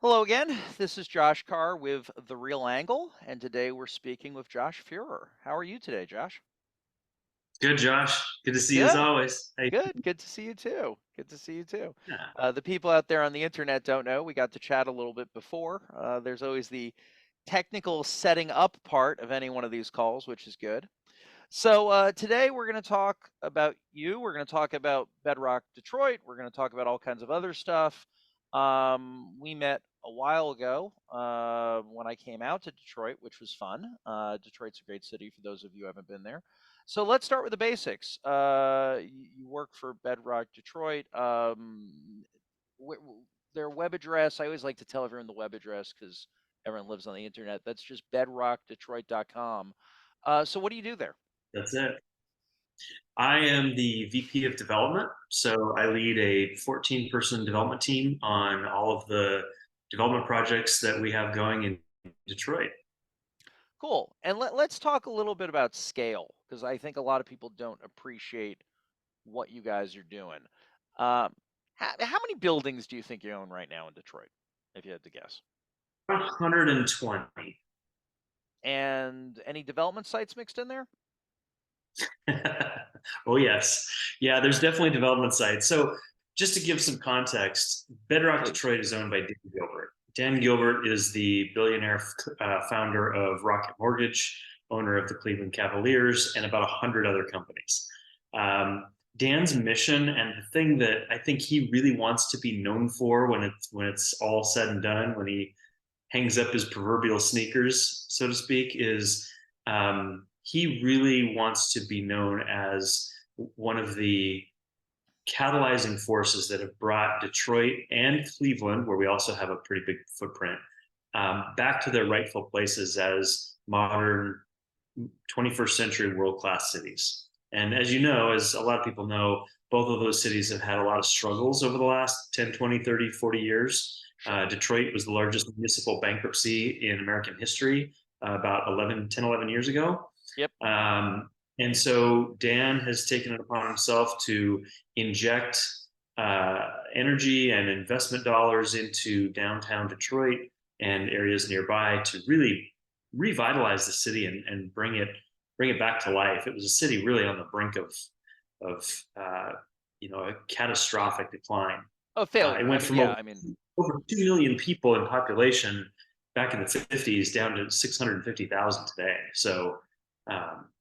Hello again. This is Josh Carr with The Real Angle, and today we're speaking with Josh Fuhrer. How are you today, Josh? Good, Josh. Good to see you as Good, always. Hey, good. Good to see you too. Good to see you too. yeah, The people out there on the internet don't know. We got to chat a little bit before. There's always the technical setting up part of any one of these calls, which is good. So today we're going to talk about you. We're going to talk about Bedrock Detroit. We're going to talk about all kinds of other stuff. We met a while ago when I came out to Detroit, which was fun. Detroit's a great city for those of you who haven't been there. So let's start with the basics. You work for Bedrock Detroit. Their web address, I always like to tell everyone the web address because everyone lives on the internet. That's just bedrockdetroit.com. So what do you do there? that's it. I am the VP of development. So I lead a 14-person development team on all of the development projects that we have going in Detroit. Cool. And let's talk a little bit about scale because I think a lot of people don't appreciate what you guys are doing. Um, how many buildings do you think you own right now in Detroit, if you had to guess? 120. And any development sites mixed in there? Oh, yes. Yeah, there's definitely development sites. So just to give some context, Bedrock Please. Detroit is owned by Dan Gilbert. Dan Gilbert is the billionaire founder of Rocket Mortgage, owner of the Cleveland Cavaliers, and about 100 other companies. Dan's mission and the thing that I think he really wants to be known for when it's all said and done, when he hangs up his proverbial sneakers, so to speak, is he really wants to be known as one of the catalyzing forces that have brought Detroit and Cleveland, where we also have a pretty big footprint, back to their rightful places as modern 21st century world class cities. And as you know, as a lot of people know, both of those cities have had a lot of struggles over the last 10, 20, 30, 40 years. Sure. Detroit was the largest municipal bankruptcy in American history about 11 years ago. Yep. And so Dan has taken it upon himself to inject energy and investment dollars into downtown Detroit and areas nearby to really revitalize the city and bring it back to life. It was a city really on the brink of a catastrophic decline. Oh, It failure. I went mean, from yeah. I mean, over 2 million people in population back in the 50s down to 650,000 today. So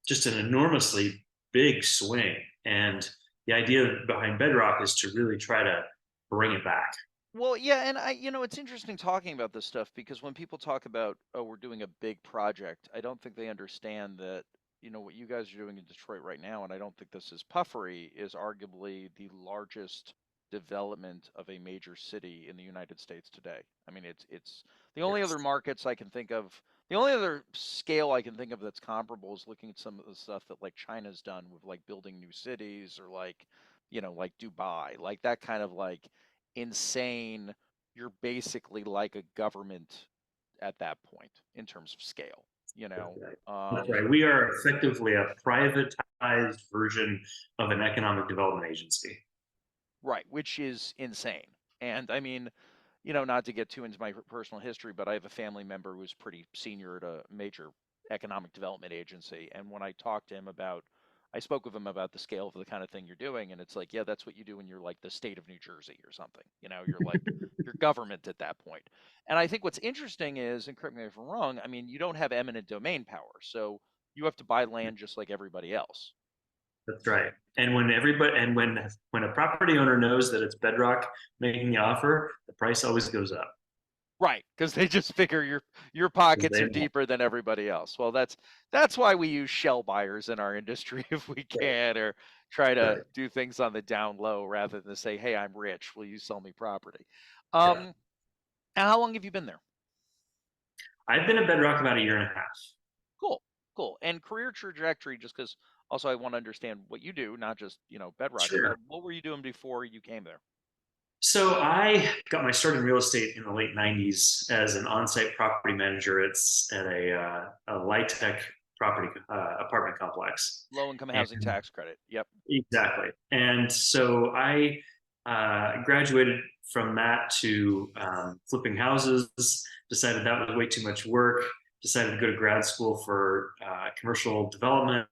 just an enormously big swing. And the idea behind Bedrock is to really try to bring it back. well, yeah, and it's interesting talking about this stuff because when people talk about, oh, we're doing a big project, I don't think they understand that, what you guys are doing in Detroit right now, and I don't think this is puffery, is arguably the largest development of a major city in the United States today. I mean, it's the only other Yes. markets I can think of, the only other scale I can think of that's comparable is looking at some of the stuff that like China's done with like building new cities or like, like Dubai, like that kind of like insane. You're basically like a government at that point in terms of scale, you That's know. right. That's Um, right. We are effectively a privatized version of an economic development agency. right, which is insane. And I mean, not to get too into my personal history, but I have a family member who's pretty senior at a major economic development agency. And when I spoke with him about the scale of the kind of thing you're doing, and it's like, yeah, that's what you do when you're like the state of New Jersey or something. You're like your government at that point. And I think what's interesting is, and correct me if I'm wrong, I mean, you don't have eminent domain power, so you have to buy land just like everybody else. That's right. And when a property owner knows that it's Bedrock making the offer, the price always goes up Right, because they just figure your because pockets they are know. deeper than everybody else. Well, that's why we use shell buyers in our industry if we can, or try to Right. do things on the down low rather than say, "Hey, I'm rich. Will you sell me property?" Yeah. Um, and how long have you been there? I've been at Bedrock about a year and a half. Cool, cool. And career trajectory, just because also I want to understand what you do, not just Bedrock. I mean, Sure. what were you doing before you came there? So I got my start in real estate in the late '90s as an on-site property manager. It's at a light tech property apartment complex, Low income and housing tax credit. Yep. exactly. And so I Graduated from that to flipping houses. Decided that was way too much work. Decided to go to grad school for commercial development.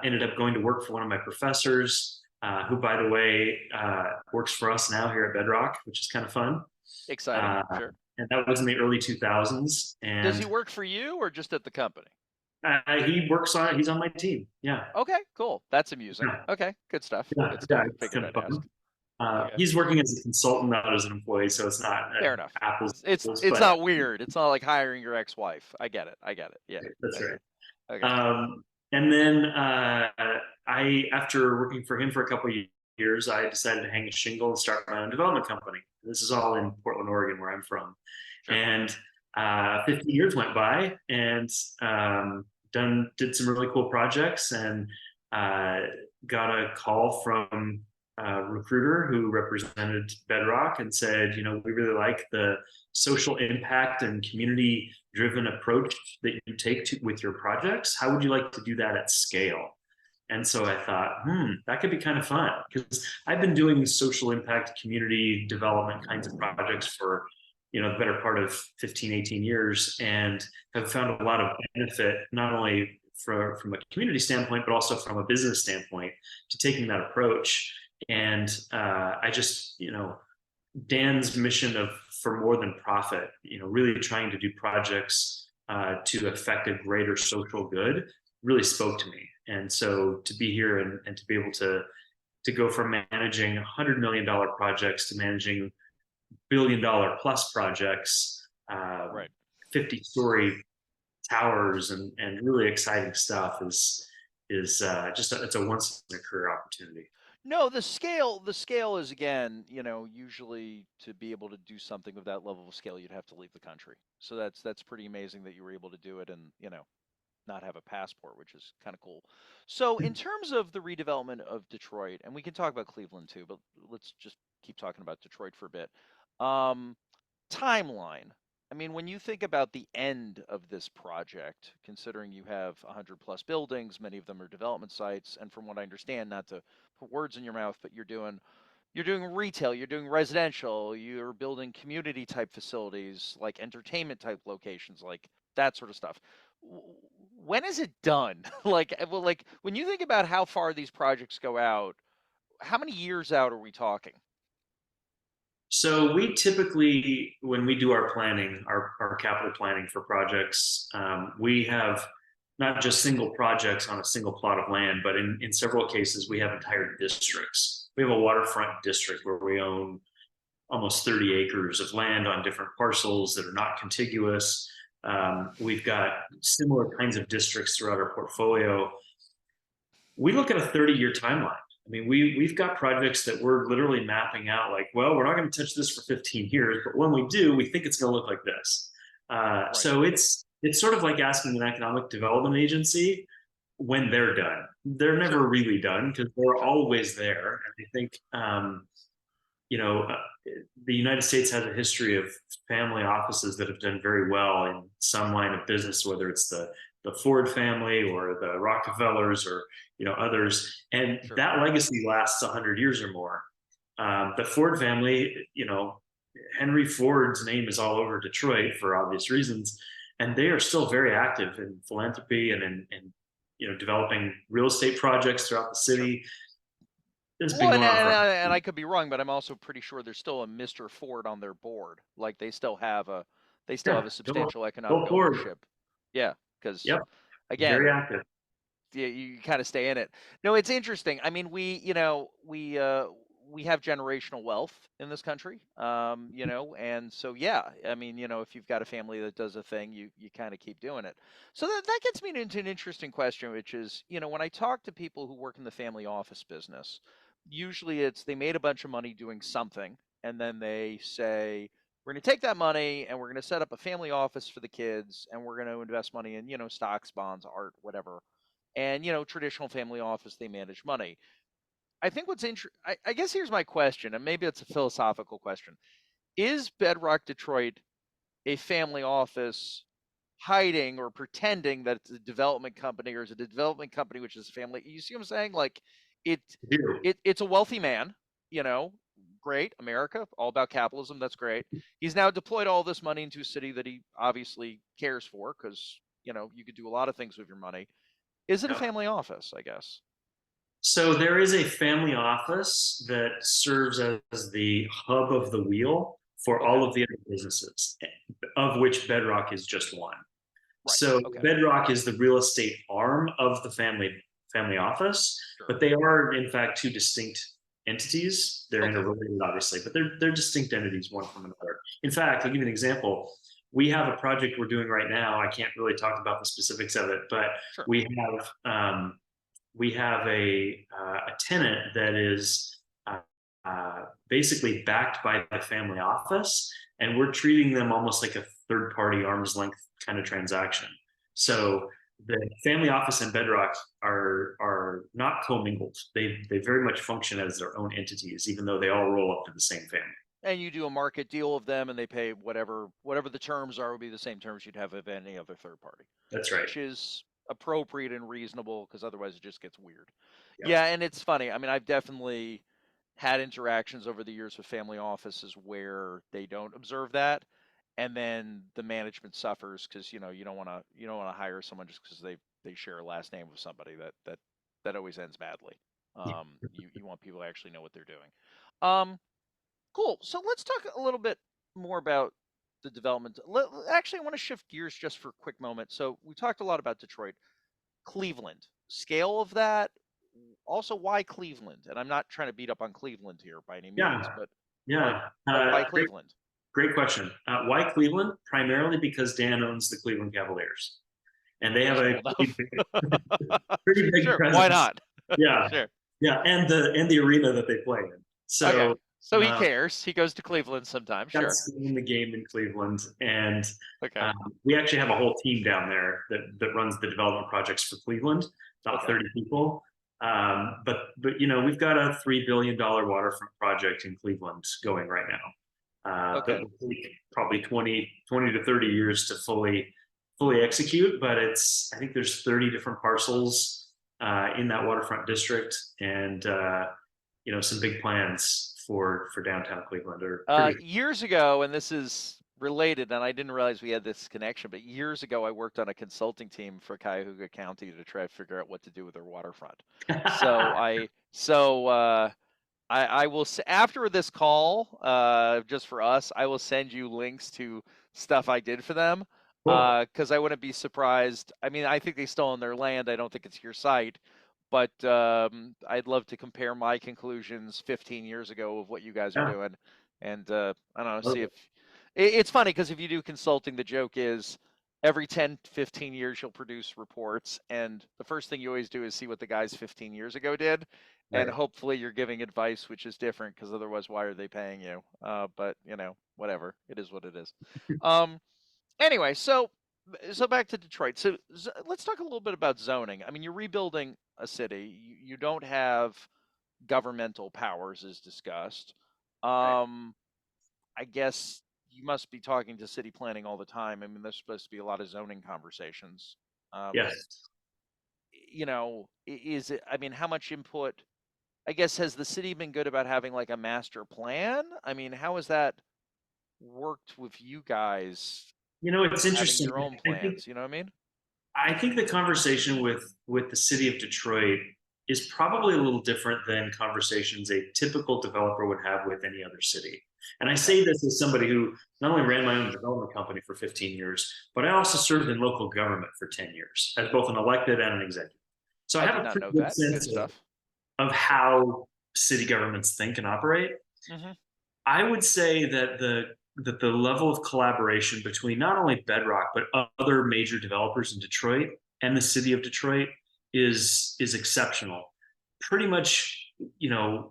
Ended up going to work for one of my professors, who, by the way, works for us now here at Bedrock, which is kind of fun. Exciting, Uh, sure. and that was in the early 2000s. Does he And work for you or just at the company? he's on my team. Yeah. Okay, cool. That's amusing. Yeah. Okay, good stuff. Yeah. Good stuff. Yeah. It's Figured kind of I'd ask. fun. Okay, He's working as a consultant, not as an employee, so it's not fair enough. apples It's to it's apples, it's but not weird. It's not like hiring your ex-wife. I get it. I get it. Yeah. that's Okay. right. Okay. Um, and then after working for him for a couple of years, I decided to hang a shingle and start my own development company. This is all in Portland, Oregon, where I'm from. Sure. And 15 years went by, and did some really cool projects, and uh, got a call from a recruiter who represented Bedrock and said, we really like the social impact and community driven approach that you take with your projects. How would you like to do that at scale? And so I thought, that could be kind of fun, because I've been doing social impact community development kinds of projects for, the better part of 15, 18 years, and have found a lot of benefit, not only from a community standpoint, but also from a business standpoint, to taking that approach. And I just, Dan's mission of for more than profit, really trying to do projects to affect a greater social good, really spoke to me. And so to be here, and to be able to go from managing $100 million projects to managing $1 billion plus projects, Right. 50-story towers, and really exciting stuff is it's a once in a career opportunity. No, the scale is, again, usually to be able to do something of that level of scale, you'd have to leave the country. So that's pretty amazing that you were able to do it and, not have a passport, which is kind of cool. So in terms of the redevelopment of Detroit, and we can talk about Cleveland too, but let's just keep talking about Detroit for a bit. Um, Timeline. I mean, when you think about the end of this project, considering you have 100 plus buildings, many of them are development sites, and from what I understand, not to put words in your mouth, but you're doing retail, you're doing residential, you're building community type facilities, like entertainment type locations, like that sort of stuff. When is it done? Like when you think about how far these projects go out, how many years out are we talking? So we typically, when we do our planning, our capital planning for projects, we have not just single projects on a single plot of land, but in several cases, we have entire districts. We have a waterfront district where we own almost 30 acres of land on different parcels that are not contiguous. We've got similar kinds of districts throughout our portfolio. We look at a 30-year timeline. I mean, we've got projects that we're literally mapping out, like, well, we're not going to touch this for 15 years, but when we do, we think it's going to look like this. Right. So it's sort of like asking an economic development agency when they're done. They're Sure. never really done, because they're Sure. always there. And I think you know, uh, the United States has a history of family offices that have done very well in some line of business, whether it's the Ford family or the Rockefellers, or others, and Sure. that legacy lasts 100 years or more. The Ford family, Henry Ford's name is all over Detroit for obvious reasons, and they are still very active in philanthropy and in developing real estate projects throughout the Sure. city. It's been Well, and, going on and, for I- and I could be wrong, but I'm also pretty sure there's still a Mr. Ford on their board. Like they still have a yeah. Go substantial economic go Ford. ownership. Yeah, because Yep, very again, active. yeah, you kind of stay in it. No, it's interesting. I mean, we have generational wealth in this country, and so yeah, I mean, if you've got a family that does a thing, you kind of keep doing it. So that gets me into an interesting question, which is, when I talk to people who work in the family office business, usually it's they made a bunch of money doing something, and then they say, we're going to take that money and we're going to set up a family office for the kids, and we're going to invest money in, stocks, bonds, art, whatever. And, traditional family office, they manage money. I think what's interesting, I guess here's my question, and maybe it's a philosophical question. Is Bedrock Detroit a family office hiding or pretending that it's a development company, or is it a development company which is a family? You see what I'm saying? Like it Do. it's a wealthy man, you know, Great, America, all about capitalism. That's great. He's now deployed all this money into a city that he obviously cares for because, you could do a lot of things with your money. Is it a Yep. family office, I guess? So there is a family office that serves as the hub of the wheel for Okay. all of the other businesses, of which Bedrock is just one. Right. So Okay. Bedrock is the real estate arm of the family office, Sure. but they are in fact two distinct entities. They're Okay. interrelated, obviously, but they're distinct entities, one from another. In fact, I'll give you an example. We have a project we're doing right now. I can't really talk about the specifics of it, but Sure. we have a tenant that is basically backed by the family office, and we're treating them almost like a third party arm's length kind of transaction. So the family office and Bedrock are not commingled. They very much function as their own entities, even though they all roll up to the same family. And you do a market deal of them, and they pay whatever the terms are would be the same terms you'd have of any other third party, That's right. which is appropriate and reasonable because otherwise it just gets weird. Yeah. Yeah, and it's funny. I mean, I've definitely had interactions over the years with family offices where they don't observe that, and then the management suffers because you don't want to hire someone just because they share a last name with somebody that always ends badly. You want people to actually know what they're doing. Um, Cool. So let's talk a little bit more about the development. Actually, I want to shift gears just for a quick moment. So we talked a lot about Detroit, Cleveland, scale of that. Also, why Cleveland? And I'm not trying to beat up on Cleveland here by any means, Yeah. but Yeah. why Great, Cleveland? great question. Why Cleveland? Primarily because Dan owns the Cleveland Cavaliers, and they have a Reasonable enough. pretty big Sure. Why presence. not? Yeah, Sure. yeah, and the arena that they play in. Okay. So So he uh, cares. He goes to Cleveland sometimes. got Sure. skin in the game in Cleveland, and Okay. we actually have a whole team down there that runs the development projects for Cleveland, about Okay. 30 people. But we've got a $3 billion waterfront project in Cleveland going right now. That Okay. will take probably 20 to 30 years to fully execute, but I think there's 30 different parcels in that waterfront district, and some big plans for downtown Cleveland are pretty. Years ago, and this is related, and I didn't realize we had this connection, but years ago, I worked on a consulting team for Cuyahoga County to try to figure out what to do with their waterfront. So I will after this call, just for us, I will send you links to stuff I did for them, Cool. because I wouldn't be surprised. I mean, I think they still own their land. I don't think it's your site, but I'd love to compare my conclusions 15 years ago of what you guys are Yeah. doing, and I don't know, Love see it. if it's funny because if you do consulting, the joke is every 10, 15 years you'll produce reports, and the first thing you always do is see what the guys 15 years ago did, and Right. hopefully you're giving advice which is different because otherwise why are they paying you? But whatever, it is what it is. Um, anyway, so back to Detroit. So let's talk a little bit about zoning. I mean, you're rebuilding a city. You don't have governmental powers as discussed. Right. Um, I guess you must be talking to city planning all the time. I mean, there's supposed to be a lot of zoning conversations. Um, Yes. is it? I mean, how much input? I guess has the city been good about having like a master plan? I mean, how has that worked with you guys It's having interesting. your own plans? You know what I mean? I think the conversation with the city of Detroit is probably a little different than conversations a typical developer would have with any other city. And I Okay. say this as somebody who not only ran my own development company for 15 years, but I also served in local government for 10 years as both an elected and an executive. So I I have did a not pretty know good that. Good sense stuff. of how city governments think and operate. Hmm. I would say that the level of collaboration between not only Bedrock but other major developers in Detroit and the city of Detroit is exceptional. Pretty much,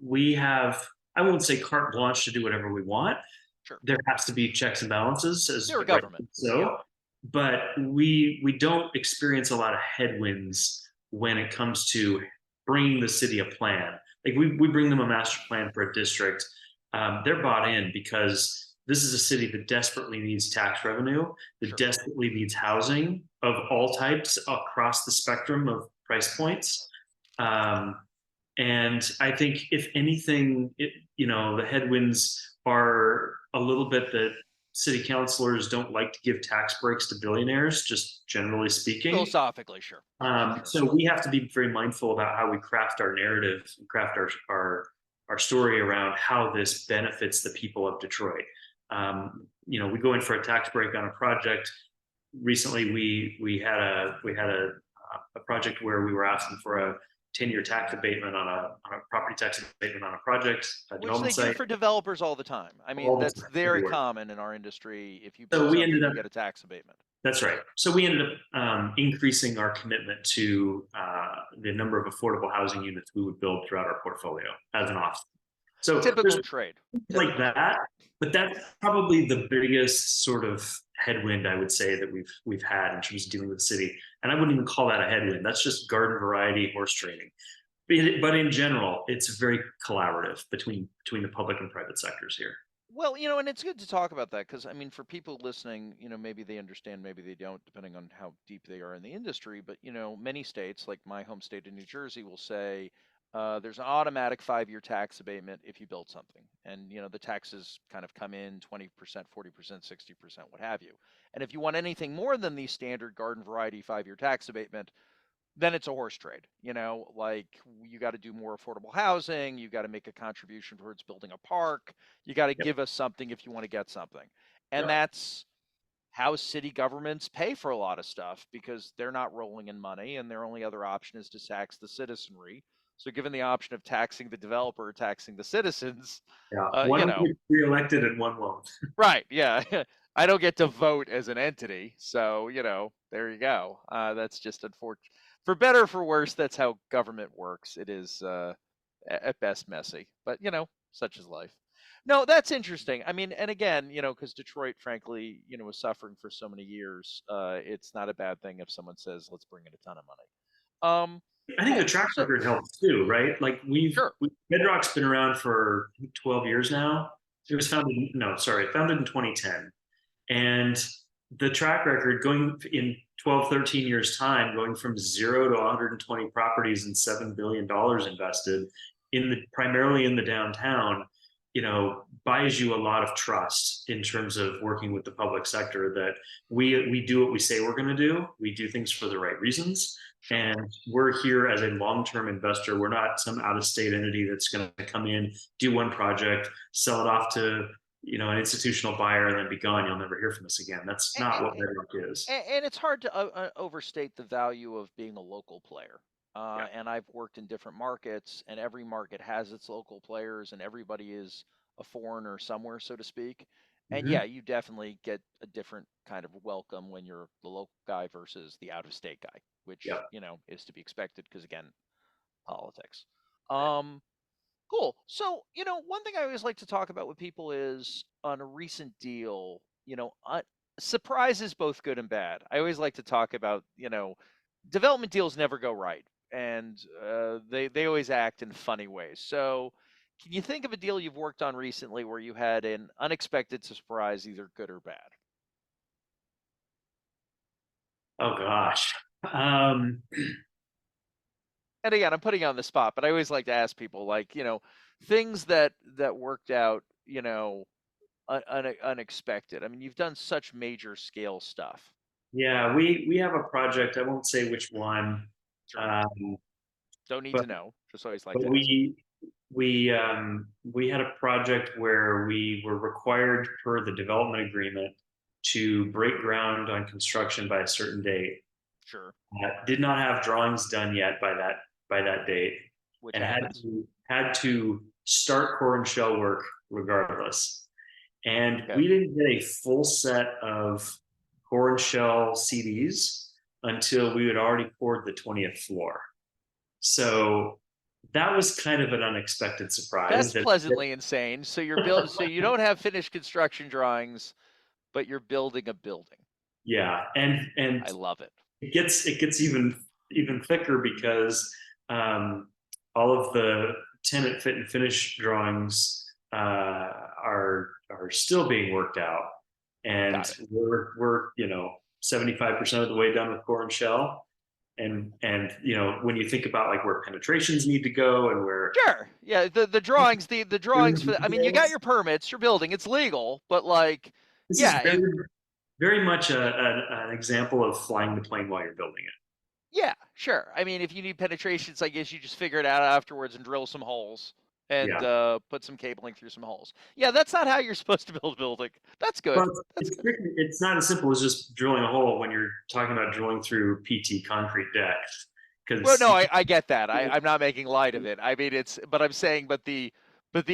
we have, I won't say carte blanche to do whatever we want. Sure. There has to be checks and balances, as They're a right government. Yep. so, but we don't experience a lot of headwinds when it comes to bringing the city a plan. Like we bring them a master plan for a district. They're bought in because this is a city that desperately needs tax revenue, that Sure. desperately needs housing of all types across the spectrum of price points. Um, and I think, if anything, the headwinds are a little bit that city councilors don't like to give tax breaks to billionaires, just generally speaking. Philosophically, sure. Sure. So we have to be very mindful about how we craft our narrative, craft our story around how this benefits the people of Detroit. We go in for a tax break on a project. Recently, we had a project where we were asking for a 10-year tax abatement on a property tax abatement on a project, a Which development they do site, for developers all the time. I mean, all the that's time, very everywhere. common in our industry. If you So build we something, ended you up get a tax abatement. That's right. So we ended up increasing our commitment to the number of affordable housing units we would build throughout our portfolio as an offset. So there's Typical trade. like Typical trade. that, but that's probably the biggest sort of headwind I would say that we've had in terms of dealing with the city. And I wouldn't even call that a headwind. That's just garden variety horse trading. But in general, it's very collaborative between the public and private sectors here. Well, and it's good to talk about that because, I mean, for people listening, maybe they understand, maybe they don't, depending on how deep they are in the industry. But, many states, like my home state of New Jersey, will say there's an automatic 5-year tax abatement if you build something. And, the taxes kind of come in 20%, 40%, 60%, what have you. And if you want anything more than the standard garden variety 5-year tax abatement, then it's a horse trade. Like you got to do more affordable housing, you got to make a contribution towards building a park, you got to Yep. give us something if you want to get something. And Yep. that's how city governments pay for a lot of stuff because they're not rolling in money and their only other option is to tax the citizenry. So given the option of taxing the developer or taxing the citizens, Yeah. uh, you One know, gets reelected and one won't. right, yeah. I don't get to vote as an entity, so there you go. That's just unfortunate. For better or for worse, that's how government works. It is at best messy, but such is life. No, that's interesting. I mean, and again, because Detroit, frankly, was suffering for so many years. It's not a bad thing if someone says, "Let's bring in a ton of money." I think the Cool. track So record helps too, right? Like sure. Bedrock's been around for 12 years now. It was founded, no, sorry, founded in 2010. And the track record going in 12, 13 years time, going from 0 to 120 properties and $7 billion invested primarily in the downtown, buys you a lot of trust in terms of working with the public sector that we do what we say we're going to do. We do things for the right reasons. Sure. And we're here as a long-term investor. We're not some out-of-state entity that's going to come in, do one project, sell it off to an institutional buyer and then be gone. You'll never hear from us again. That's not what Bedrock is. And it's hard to overstate the value of being a local player. Yeah. And I've worked in different markets, and every market has its local players, and everybody is a foreigner somewhere, so to speak. And Mm-hmm. yeah, you definitely get a different kind of welcome when you're the local guy versus the out of state guy, which, Yeah. is to be expected because, again, politics. Um, Cool. So, one thing I always like to talk about with people is on a recent deal, surprises both good and bad. I always like to talk about, development deals never go right, and they always act in funny ways. So, can you think of a deal you've worked on recently where you had an unexpected surprise, either good or bad? Oh gosh. Um, And again, I'm putting you on the spot, but I always like to ask people, like, things that worked out, unexpected. I mean, you've done such major scale stuff. yeah, we have a project. I won't say which one, Sure. um, Don't need but to know. Just always like but to ask. we had a project where we were required per the development agreement to break ground on construction by a certain date. Sure. Did not have drawings done yet by that date, Which and had happens. to had to start core and shell work regardless. And Okay. we didn't get a full set of core and shell CDs until we had already poured the 20th floor. So that was kind of an unexpected surprise. That's pleasantly insane. So you're built. So you don't have finished construction drawings, but you're building a building. Yeah, and I love it. it gets even thicker because um, all of the tenant fit and finish drawings are still being worked out, and Got it. we're 75% of the way done with core and shell. and when you think about like where penetrations need to go and where Sure. Yeah, the drawings, the drawings for I mean, you got your permits, you're building, it's legal, but like, this is yeah, if very much an example of flying the plane while you're building it. yeah, sure. I mean, if you need penetrations, I guess you just figure it out afterwards and drill some holes and Yeah. put some cabling through some holes. Yeah, that's not how you're supposed to build a building. That's Well, good. That's good. it's not as simple as just drilling a hole when you're talking about drilling through PT concrete deck, Well, because no, you I get that. can't. I'm not making light of it. I mean, but I'm saying, but the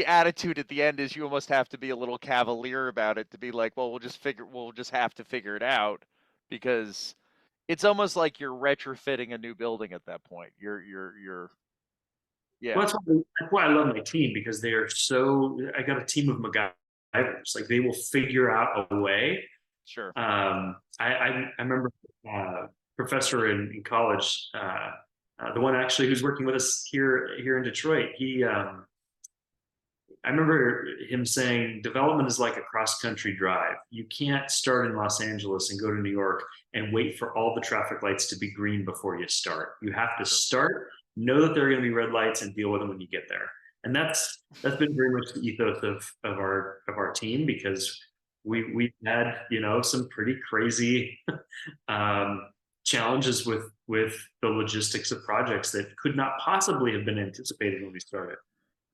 attitude at the end is you almost have to be a little cavalier about it to be like, well, we'll just have to figure it out because it's almost like you're retrofitting a new building at that point. Well, Yeah, that's why I love my team because they are so. I got a team of MacGyvers. Like they will figure out a way. sure. I remember professor in college, the one actually who's working with us here in Detroit. I remember him saying development is like a cross country drive. You can't start in Los Angeles and go to New York and wait for all the traffic lights to be green before you start. You have to Sure. start, know that there are going to be red lights, and deal with them when you get there. And that's been very much the ethos of our team because we've had some pretty crazy um, challenges with the logistics of projects that could not possibly have been anticipated when we started.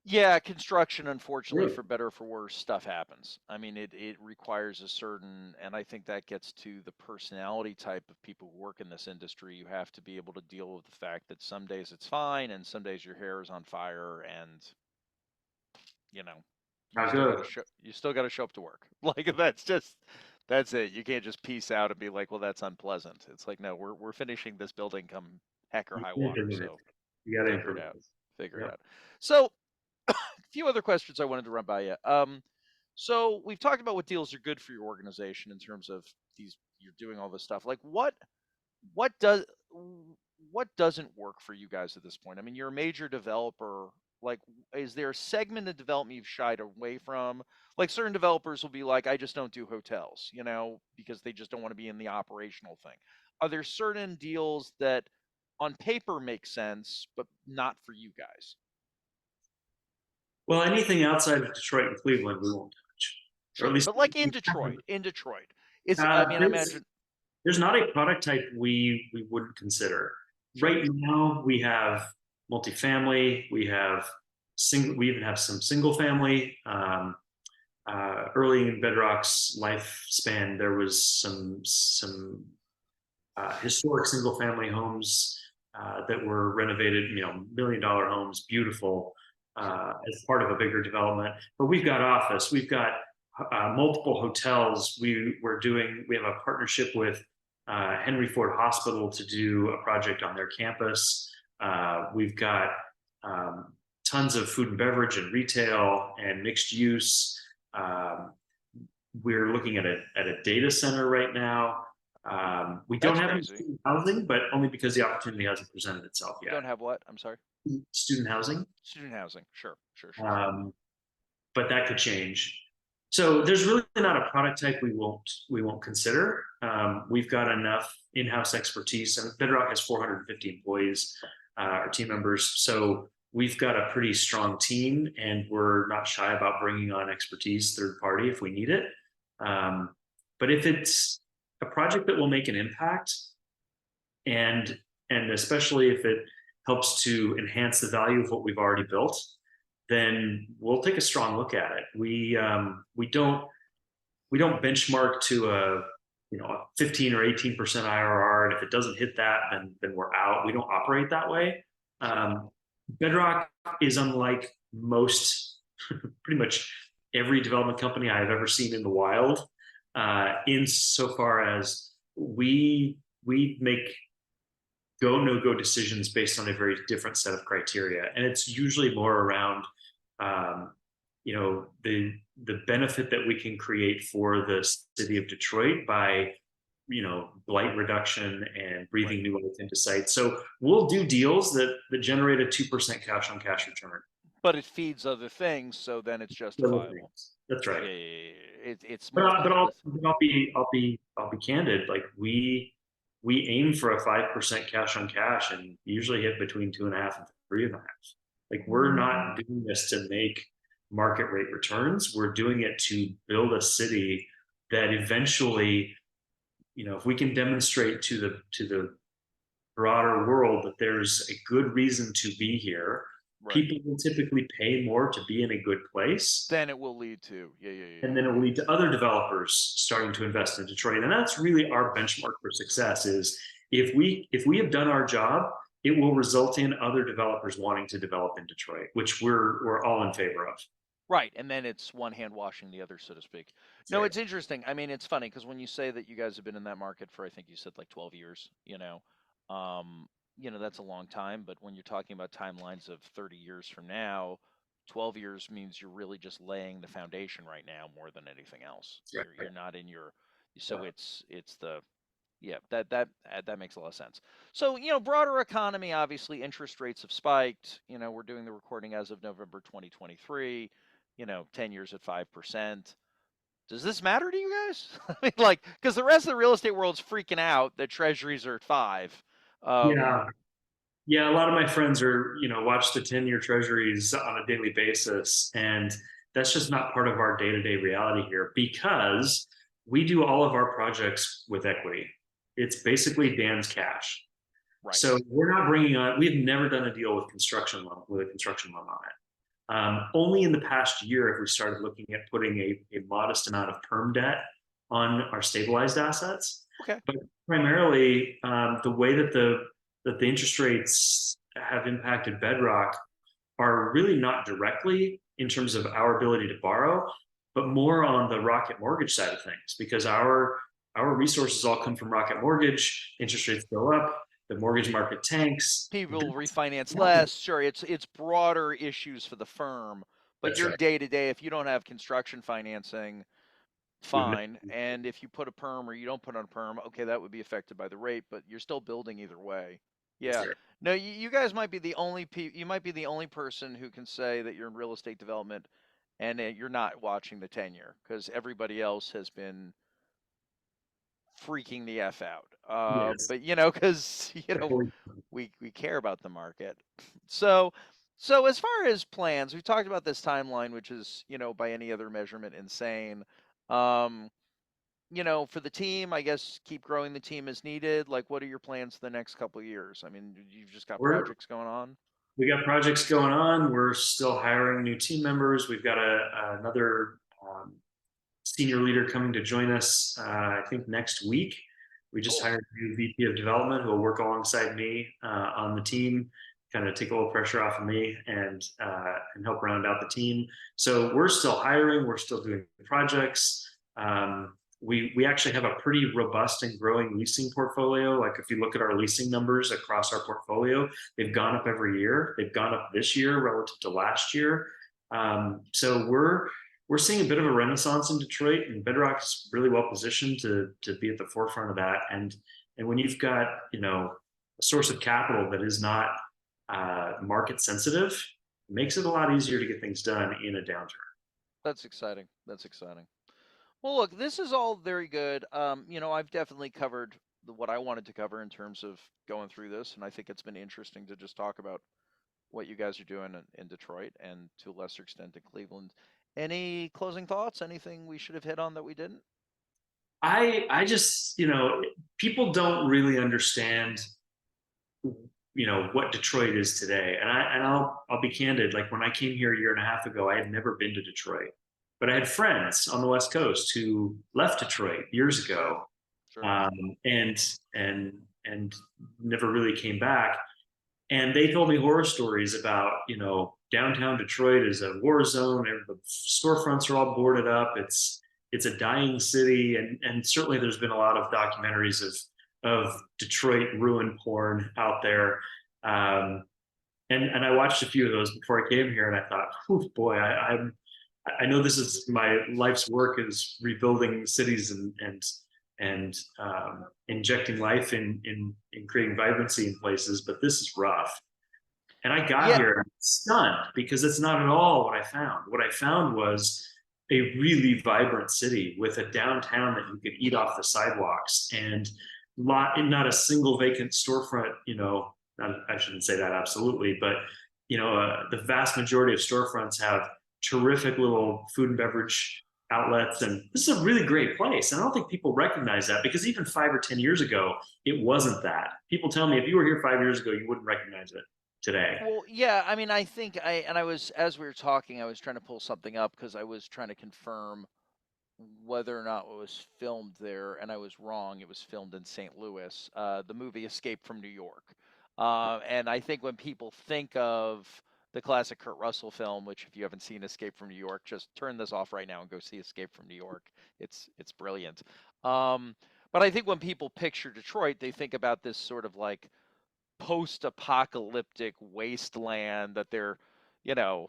Yeah, construction, unfortunately, Really? for better or for worse, stuff happens. I mean, it requires a certain, and I think that gets to the personality type of people who work in this industry. You have to be able to deal with the fact that some days it's fine, and some days your hair is on fire, and you know, Not good. you still got to show up to work. Like that's it. You can't just peace out and be like, well, that's unpleasant. It's like, no, we're finishing this building come heck or You high can't water. improvise. So You got to figure it out. improvise. Figure it Yep. out. So a few other questions I wanted to run by you. So we've talked about what deals are good for your organization in terms of these you're doing all this stuff. Like what does what doesn't work for you guys at this point? I mean, you're a major developer. Like, is there a segment of development you've shied away from? Like certain developers will be like, I just don't do hotels, because they just don't want to be in the operational thing. Are there certain deals that on paper make sense, but not for you guys? Well, anything outside of Detroit and Cleveland, we won't touch, or at Sure, least but like we haven't. In Detroit, I mean, I There's imagine. there's not a product type we wouldn't consider. Sure, Right now, we have multifamily. We have single. We even have some single family. Early in Bedrock's lifespan, there was some historic single family homes that were renovated, $1 million homes, beautiful, sure. as part of a bigger development. But we've got office, we've got multiple hotels. We have a partnership with Henry Ford Hospital to do a project on their campus. We've got um, tons of food and beverage and retail and mixed use. Um, we're looking at a data center right now. We don't That's have any crazy. student housing, but only because the opportunity hasn't presented itself You yet. don't have what? I'm sorry. Student housing, Student housing. Sure, sure, sure, sure. um, but that could change. So there's really not a product type we won't consider. We've got enough in-house expertise, and Bedrock has 450 employees, or team members. So we've got a pretty strong team, and we're not shy about bringing on expertise, third party, if we need it. Um, but if it's a project that will make an impact, and and especially if it helps to enhance the value of what we've already built, then we'll take a strong look at it. We don't benchmark to a 15 or 18% IRR, and if it doesn't hit that, then we're out. We don't operate that way. Sure. Um, Bedrock is unlike most, pretty much every development company I've ever seen in the wild, insofar as we make go no go decisions based on a very different set of criteria, and it's usually more around um, the benefit that we can create for the city of Detroit by blight reduction and Right. breathing new life into sites. So we'll do deals that generate a 2% cash on cash return. But it feeds other things, so then it's Other justifiable. things. That's right. Yeah. It's But more I'll, but I'll, listen. but I'll be candid. Like we aim for a 5% cash on cash and usually hit between 2.5 and 3.5. Like we're not doing this to make market rate returns. We're doing it to build a city that eventually, if we can demonstrate to the broader world that there's a good reason to be here, Right. people will typically pay more to be in a good place, Then it will lead to, yeah, yeah, yeah, and yeah. then it will lead to other developers starting to invest in Detroit. And that's really our benchmark for success is if we have done our job, it will result in other developers wanting to develop in Detroit, which we're all in favor of. Right, and then it's one hand washing the other, so to speak. That's No, right. it's interesting. I mean, it's funny because when you say that you guys have been in that market for, I think you said like 12 years, um, that's a long time. But when you're talking about timelines of 30 years from now, 12 years means you're really just laying the foundation right now more than anything else. That's You're right. not in your, so it's the yeah, that makes a lot of sense. So, broader economy, obviously interest rates have spiked. We're doing the recording as of November 2023, 10 years at 5%. Does this matter to you guys? I mean, like, because the rest of the real estate world's freaking out that treasuries are at 5. Yeah. Yeah, a lot of my friends watch the 10-year treasuries on a daily basis. And that's just not part of our day-to-day reality here because we do all of our projects with equity. It's basically Dan's cash. Right. So we're not bringing on, we've never done a deal with a construction loan on it. Only in the past year have we started looking at putting a modest amount of perm debt on our stabilized assets. Okay. But primarily, the way that the interest rates have impacted Bedrock are really not directly in terms of our ability to borrow, but more on the Rocket Mortgage side of things, because our resources all come from Rocket Mortgage. Interest rates go up, the mortgage market tanks. People refinance less. Sure, it's broader issues for the firm, but That's your right. day to day, if you don't have construction financing, We've no, fine. And if you put a perm or you don't put on a perm, okay, that would be affected by the rate, but you're still building either way. that's Yeah. right. No, you guys might be the only you might be the only person who can say that you're in real estate development and you're not watching the tenure because everybody else has been freaking the f out. Yes. But because Fully. we care about the market. So so as far as plans, we've talked about this timeline, which is by any other measurement insane. Um, for the team, I guess keep growing the team as needed. Like, what are your plans for the next couple of years? I mean, you've just got We're projects going on. we got projects going on. We're still hiring new team members. We've got another senior leader coming to join us, I think next week. We just Cool. hired a new VP of development who will work alongside me on the team, kind of take a little pressure off of me and help round out the team. So we're still hiring. We're still doing projects. We actually have a pretty robust and growing leasing portfolio. Like if you look at our leasing numbers across our portfolio, they've gone up every year. They've gone up this year relative to last year. So we're seeing a bit of a renaissance in Detroit, and Bedrock is really well positioned to be at the forefront of that. And when you've got a source of capital that is not market sensitive, it makes it a lot easier to get things done in a downturn. That's exciting. That's exciting. Well, look, this is all very good. I've definitely covered what I wanted to cover in terms of going through this, and I think it's been interesting to just talk about what you guys are doing in Detroit and to a lesser extent in Cleveland. Any closing thoughts? Anything we should have hit on that we didn't? I just people don't really understand what Detroit is today. And I'll be candid. Like when I came here a year and a half ago, I had never been to Detroit, but I had friends on the West Coast who left Detroit years Sure, ago, sure. um, and and and never really came back. And they told me horror stories about downtown Detroit is a war zone. The storefronts are all boarded up. It's a dying city, and certainly there's been a lot of documentaries of Detroit ruin porn out there. Um, and I watched a few of those before I came here, and I thought, oh boy, I know this is my life's work is rebuilding cities and injecting life in creating vibrancy in places, but this is rough. And I got Yeah, here stunned because it's not at all what I found. What I found was a really vibrant city with a downtown that you could eat off the sidewalks and not a single vacant storefront. I shouldn't say that absolutely, but the vast majority of storefronts have terrific little food and beverage outlets, and this is a really great place. And I don't think people recognize that because even 5 or 10 years ago, it wasn't that. People tell me if you were here 5 years ago, you wouldn't recognize it today. Well, yeah, I mean, I think I was, as we were talking, I was trying to pull something up because I was trying to confirm whether or not it was filmed there, and I was wrong. It was filmed in St. Louis. The movie Escape from New York. And I think when people think of the classic Kurt Russell film, which if you haven't seen Escape from New York, just turn this off right now and go see Escape from New York. It's brilliant. Um, but I think when people picture Detroit, they think about this sort of like post-apocalyptic wasteland that they're, you know,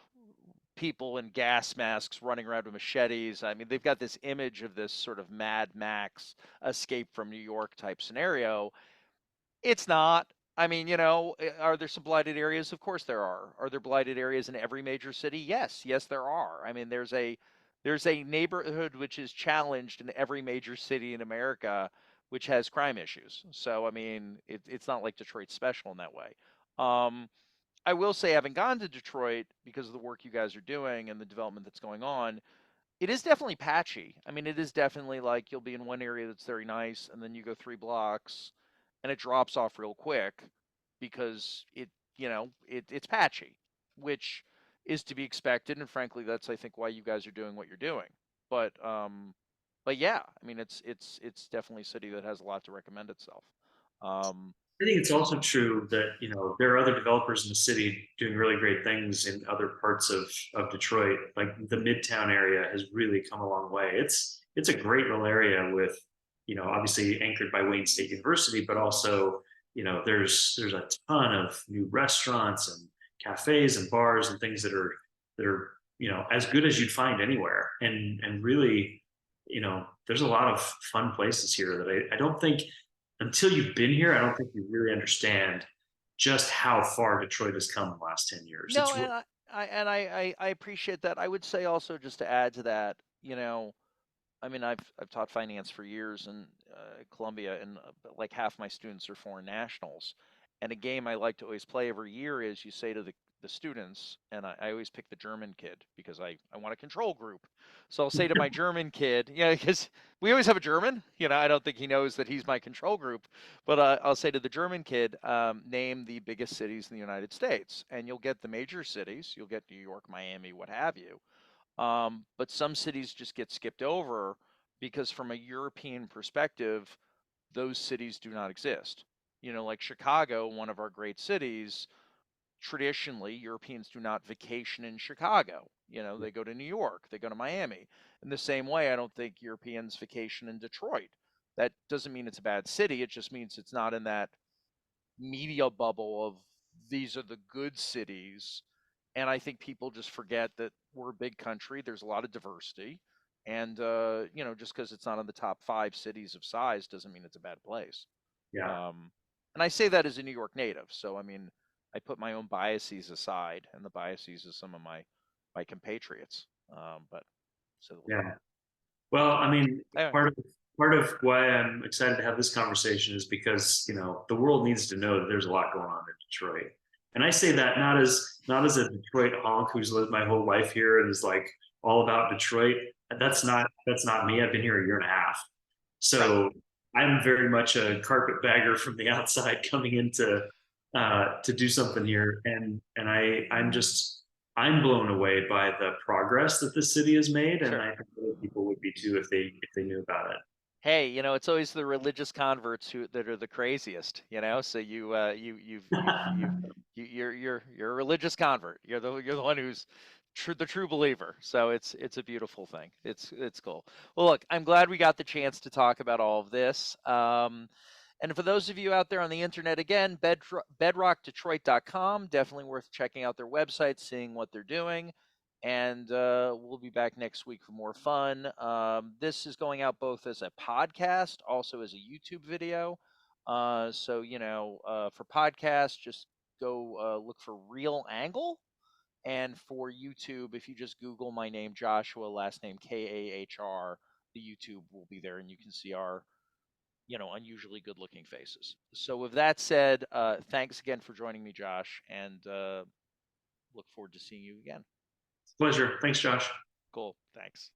people in gas masks running around with machetes. I mean, they've got this image of this sort of Mad Max escape from New York type scenario. It's not. I mean, are there some blighted areas? Of course there are. Are there blighted areas in every major city? Yes, yes there are. I mean, there's a neighborhood which is challenged in every major city in America which has crime issues. So, I mean, it's not like Detroit's special in that way. Um, I will say, having gone to Detroit because of the work you guys are doing and the development that's going on, it is definitely patchy. I mean, it is definitely like you'll be in one area that's very nice, and then you go 3 blocks, and it drops off real quick because it's patchy, which is to be expected. And frankly, that's I think why you guys are doing what you're doing. But yeah, I mean, it's definitely a city that has a lot to recommend itself. Um, I think it's also true that there are other developers in the city doing really great things in other parts of Detroit. Like the Midtown area has really come a long way. It's a great little area with obviously anchored by Wayne State University, but also there's a ton of new restaurants and cafes and bars and things that are as good as you'd find anywhere. And really there's a lot of fun places here that I don't think until you've been here, I don't think you really understand just how far Detroit has come in the last 10 years. no, and I appreciate that. I would say also just to add to that, I mean, I've taught finance for years in Columbia, and like half my students are foreign nationals. And a game I like to always play every year is you say to the students, and I always pick the German kid because I want a control group. So I'll say to my German kid, because we always have a German, I don't think he knows that he's my control group, but I'll say to the German kid, name the biggest cities in the United States, and you'll get the major cities, you'll get New York, Miami, what have you. But some cities just get skipped over because, from a European perspective, those cities do not exist. Like Chicago, one of our great cities, traditionally, Europeans do not vacation in Chicago. They go to New York, they go to Miami. In the same way, I don't think Europeans vacation in Detroit. That doesn't mean it's a bad city, it just means it's not in that media bubble of these are the good cities. And I think people just forget that we're a big country. There's a lot of diversity. And, just because it's not in the top 5 cities of size doesn't mean it's a bad place. Yeah, Um, and I say that as a New York native. So, I mean, I put my own biases aside and the biases of some of my compatriots. But so we'll talk. yeah. Well, I mean, Anyway, part of why I'm excited to have this conversation is because the world needs to know that there's a lot going on in Detroit. And I say that not as a Detroit honk who's lived my whole life here and is like all about Detroit. That's not me. I've been here a year and a half. right. So I'm very much a carpetbagger from the outside coming into to do something here, and I'm blown away by the progress that the city has made, and Sure. I think other people would be too if they knew about it. Hey, it's always the religious converts that are the craziest. So you're a religious convert. You're the one who's the true believer. So it's a beautiful thing. It's cool. Well, look, I'm glad we got the chance to talk about all of this. And for those of you out there on the internet, again, bedrockdetroit.com, definitely worth checking out their website, seeing what they're doing. And we'll be back next week for more fun. This is going out both as a podcast, also as a YouTube video. So for podcasts, just go look for Real Angle. And for YouTube, if you just Google my name, Joshua, last name Kahr, the YouTube will be there, and you can see our unusually good looking faces. So with that said, thanks again for joining me, Josh, and look forward to seeing you again. Pleasure. Thanks, Josh. Cool. Thanks.